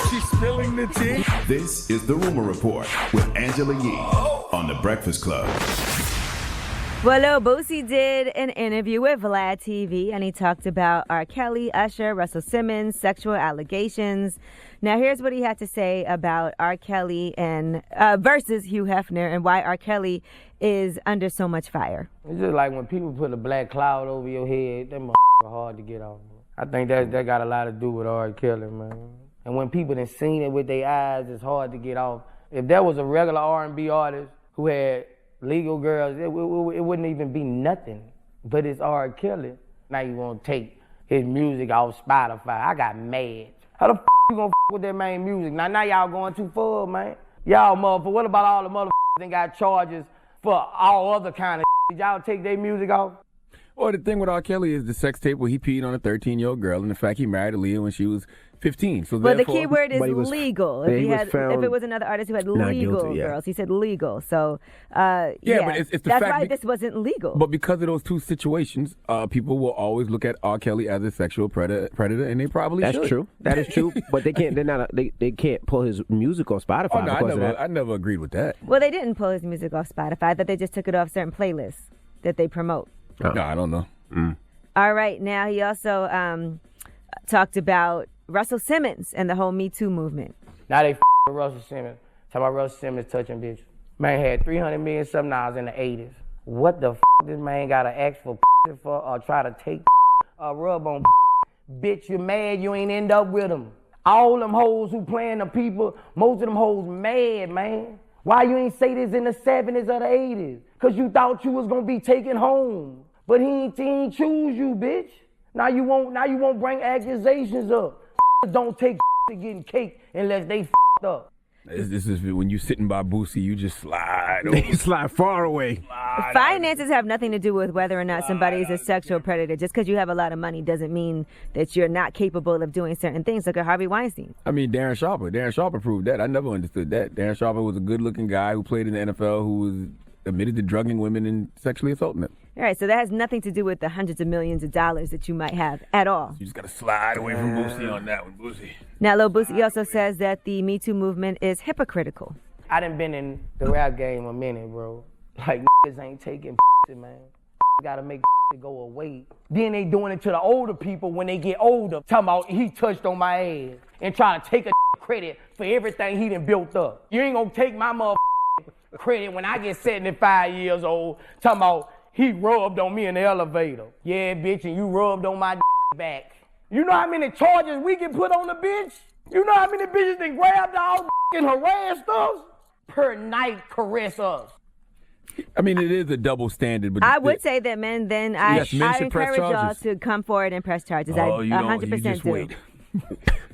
She's spilling the tea. This is The Rumor Report with Angela Yee on The Breakfast Club. Well, Lil Boosie did an interview with Vlad TV, and he talked about R. Kelly, Usher, Russell Simmons, sexual allegations. Now, here's what he had to say about R. Kelly and versus Hugh Hefner and why R. Kelly is under so much fire. It's just like when people put a black cloud over your head, that motherfucker hard to get off. I think that got a lot to do with R. Kelly, man. And when people done seen it with their eyes, it's hard to get off. If there was a regular R&B artist who had legal girls, it wouldn't even be nothing. But it's R. Kelly. Now you want to take his music off Spotify. I got mad. How the you gonna with that man music? Now y'all going too far, man. Y'all motherfucker, what about all the motherfuckers that got charges for all other kind of Did y'all take their music off? Well, the thing with R. Kelly is the sex tape where he peed on a 13-year-old girl, and the fact he married Aaliyah when she was 15. So well, the key word is legal. If it was another artist who had legal guilty, girls, he said legal. So, but it's the that's fact why this wasn't legal. But because of those two situations, people will always look at R. Kelly as a sexual predator, and they probably should. That's true. That is true. But they can't. They're not. They can't pull his music off Spotify. Oh, no, because of that. I never agreed with that. Well, they didn't pull his music off Spotify. That they just took it off certain playlists that they promote. Oh. No, I don't know. All right. Now he also talked about Russell Simmons and the whole MeToo movement. Now they with Russell Simmons. Talk about Russell Simmons touching bitches. Man had 300 million something dollars in the 80s. What the this man gotta ask for or try to take a rub on bitch, you mad you ain't end up with them. All them hoes who playing the people, most of them hoes mad, man. Why you ain't say this in the 70s or the 80s? Cause you thought you was gonna be taken home. But he ain't choose you, bitch. Now you won't bring accusations up. Don't take to getting cake unless they up. This is when you sitting by Boosie, you just slide over. You slide far away. Finances have nothing to do with whether or not somebody is a sexual predator. Just because you have a lot of money doesn't mean that you're not capable of doing certain things. Look at Harvey Weinstein. I mean, Darren Sharper proved that. I never understood that. Darren Sharper was a good-looking guy who played in the NFL who was admitted to drugging women and sexually assaulting them. All right, so that has nothing to do with the hundreds of millions of dollars that you might have at all. You just got to slide away from Boosie on that one, Boosie. Now, Lil Boosie also says that the MeToo movement is hypocritical. I done been in the rap game a minute, bro. Like, ain't taking man. Gotta make go away. Then they doing it to the older people when they get older. Talking about he touched on my ass and trying to take a credit for everything he done built up. You ain't gonna take my credit when I get 75 years old. Talking about he rubbed on me in the elevator. Yeah, bitch, and you rubbed on my back. You know how many charges we can put on the bitch? You know how many bitches that grabbed all and harassed us? Per night caress us. I mean, it is a double standard. But I would say that men, then I encourage y'all to come forward and press charges. I 100% do. Wait.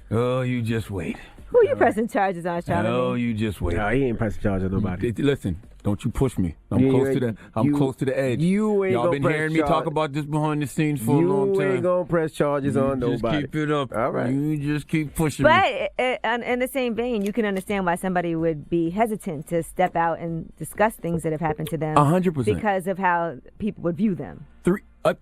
Oh, you just wait. Who you pressing charges on, Charlie? Oh, you just wait. No, he ain't pressing charges on nobody. Listen, don't you push me. I'm close to the edge. Y'all been hearing me talk about this behind the scenes for a long time. You ain't gonna press charges on nobody. Just keep it up. All right. You just keep pushing me. But in the same vein, you can understand why somebody would be hesitant to step out and discuss things that have happened to them. 100%. Because of how people would view them.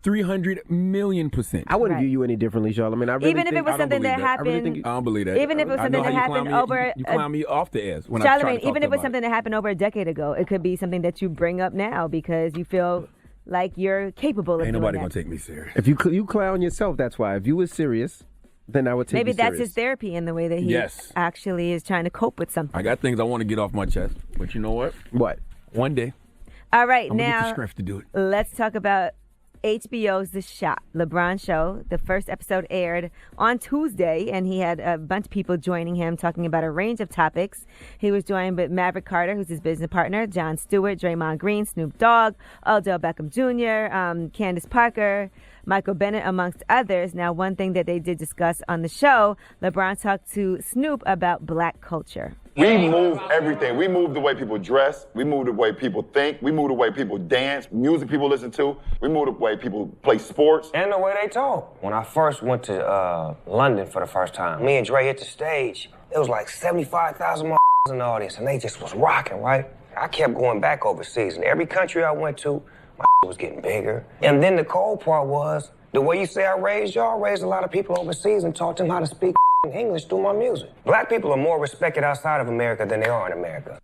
300,000,000%. I wouldn't view you any differently, Charlamagne. I really even if it was something that happened. I don't believe that. Even if it was something that happened over. You clown me off the ass when I try to talk Charlamagne, even if it was about something that happened over a decade ago, it could be something that you bring up now because you feel like you're capable of doing that. Ain't nobody gonna take me serious. If you clown yourself, that's why. If you was serious, then I would take you serious. Maybe that's his therapy in the way that he actually is trying to cope with something. I got things I want to get off my chest, but you know what? What? One day. All right, I'm gonna now get the strength to do it. Let's talk about HBO's The Shop, LeBron show. The first episode aired on Tuesday, and he had a bunch of people joining him talking about a range of topics. He was joined by Maverick Carter, who's his business partner, Jon Stewart, Draymond Green, Snoop Dogg, Odell Beckham Jr., Candace Parker, Michael Bennett, amongst others. Now, one thing that they did discuss on the show, LeBron talked to Snoop about black culture. We move everything. We move the way people dress. We move the way people think. We move the way people dance, music people listen to. We move the way people play sports. And the way they talk. When I first went to London for the first time, me and Dre hit the stage. It was like 75,000 in the audience, and they just was rocking, right? I kept going back overseas, and every country I went to, my was getting bigger. And then the cold part was, The way you say I raised y'all, raised a lot of people overseas and taught them how to speak English through my music. Black people are more respected outside of America than they are in America.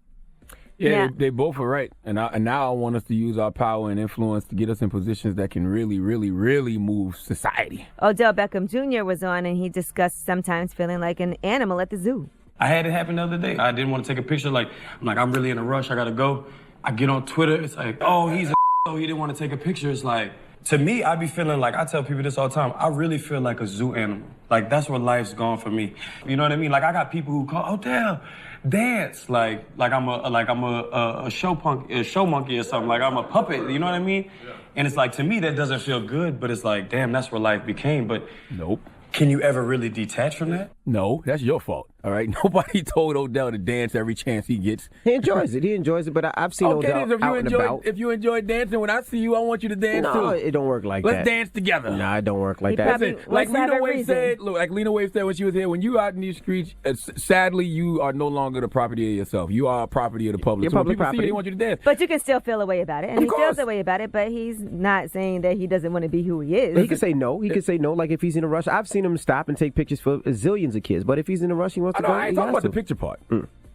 Yeah. They both are right. And now I want us to use our power and influence to get us in positions that can really, really, really move society. Odell Beckham Jr. was on, and he discussed sometimes feeling like an animal at the zoo. I had it happen the other day. I didn't want to take a picture. I'm really in a rush. I got to go. I get on Twitter. It's like, oh, he's a so he didn't want to take a picture. It's like, to me, I be feeling like, I tell people this all the time, I really feel like a zoo animal. Like, that's where life's gone for me. You know what I mean? Like, I got people who call, Odell, dance. Like I'm a show monkey or something. Like I'm a puppet. You know what I mean? Yeah. And it's like, to me, that doesn't feel good. But it's like, damn, that's where life became. But nope. Can you ever really detach from that? No, that's your fault. All right, nobody told Odell to dance every chance he gets. He enjoys it. But I've seen Odell out and about. If you enjoy dancing, when I see you, I want you to dance too. No, it don't work like that. Let's dance together. Nah, it don't work like that. Like Lena Waithe said when she was here, when you out in these streets, sadly, you are no longer the property of yourself. You are a property of the public. You're so public when people property. see you, they want you to dance. But you can still feel a way about it, and he feels a way about it. But he's not saying that he doesn't want to be who he is. He can say no. He can say no. Like if he's in a rush, I've seen him stop and take pictures for zillions of kids. But if he's in a rush, he wants to go. I ain't talking about the picture part.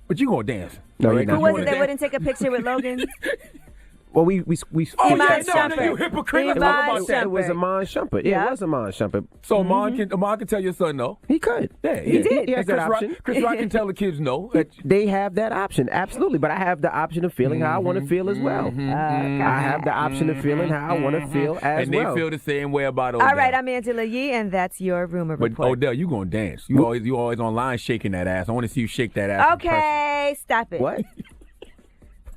But you gonna dance? No, you're not. Who was it that wouldn't take a picture with Logan? Well, we you hypocrite. It was Amon Shumpert. Yeah, it was Amon Shumpert. So Amon can tell your son no. He could. Yeah, he did. He has that option. Chris Rock can tell the kids no. They have that option, absolutely. But I have the option of feeling how I want to feel as well. I have the option of feeling how I want to feel as well. And they feel the same way about Odell. All right, I'm Angela Yee, and that's your rumor report. But Odell, you gonna dance? You always online shaking that ass. I want to see you shake that ass. Okay, stop it. What?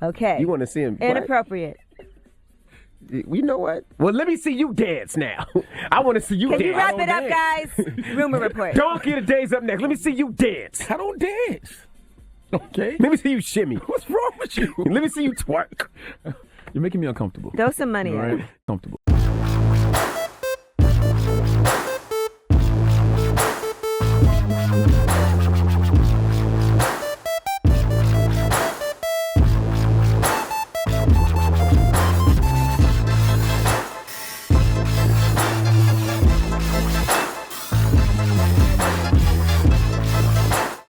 Okay. You want to see him? Inappropriate. You know what? Well, let me see you dance now. I want to see you dance. Can you wrap it up, guys? Rumor report. Donkey of the Day's up next. Let me see you dance. I don't dance. Okay. Let me see you shimmy. What's wrong with you? Let me see you twerk. You're making me uncomfortable. Throw some money All at right? him. Comfortable.